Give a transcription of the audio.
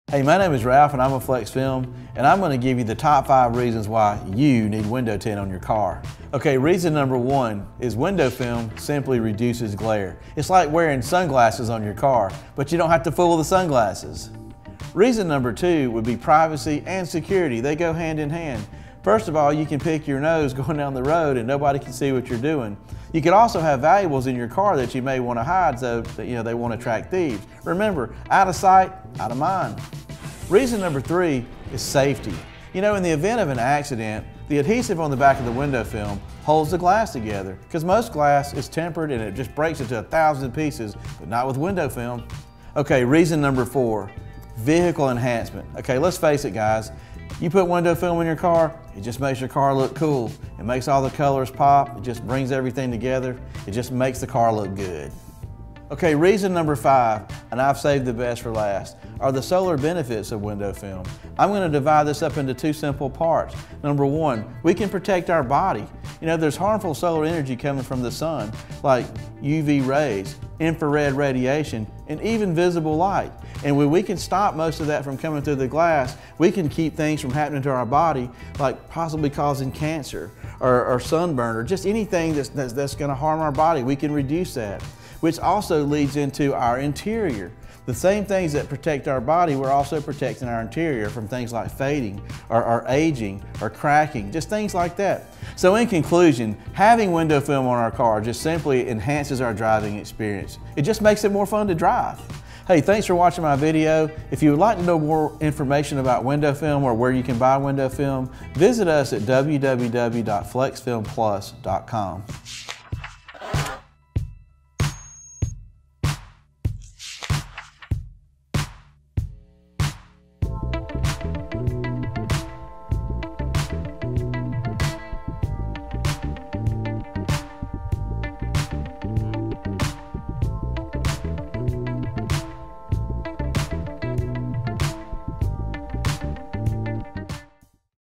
Hey, my name is Ralph and I'm a Flexfilm, and I'm going to give you the top 5 reasons why you need window tint on your car. Okay, reason number 1 is window film simply reduces glare. It's like wearing sunglasses on your car, but you don't have to fool with the sunglasses. Reason number 2 would be privacy and security. They go hand in hand. First of all, you can pick your nose going down the road and nobody can see what you're doing. You could also have valuables in your car that you may want to hide so that they won't attract thieves. Remember, out of sight, out of mind. Reason number 3 is safety. In the event of an accident, the adhesive on the back of the window film holds the glass together, because most glass is tempered and it just breaks into 1,000 pieces, but not with window film. Okay, reason number 4, vehicle enhancement. Okay, let's face it, guys. You put window film in your car, it just makes your car look cool. It makes all the colors pop, it just brings everything together. It just makes the car look good. Okay, reason number 5, and I've saved the best for last, are the solar benefits of window film. I'm going to divide this up into 2 simple parts. Number 1, we can protect our body. There's harmful solar energy coming from the sun, like UV rays, infrared radiation, and even visible light. And when we can stop most of that from coming through the glass, we can keep things from happening to our body, like possibly causing cancer or sunburn, or just anything that's going to harm our body. We can reduce that, which also leads into our interior. The same things that protect our body, we're also protecting our interior from things like fading or aging or cracking, just things like that. So in conclusion, having window film on our car just simply enhances our driving experience. It just makes it more fun to drive. Hey, thanks for watching my video. If you would like to know more information about window film or where you can buy window film, visit us at www.flexfilmplus.com.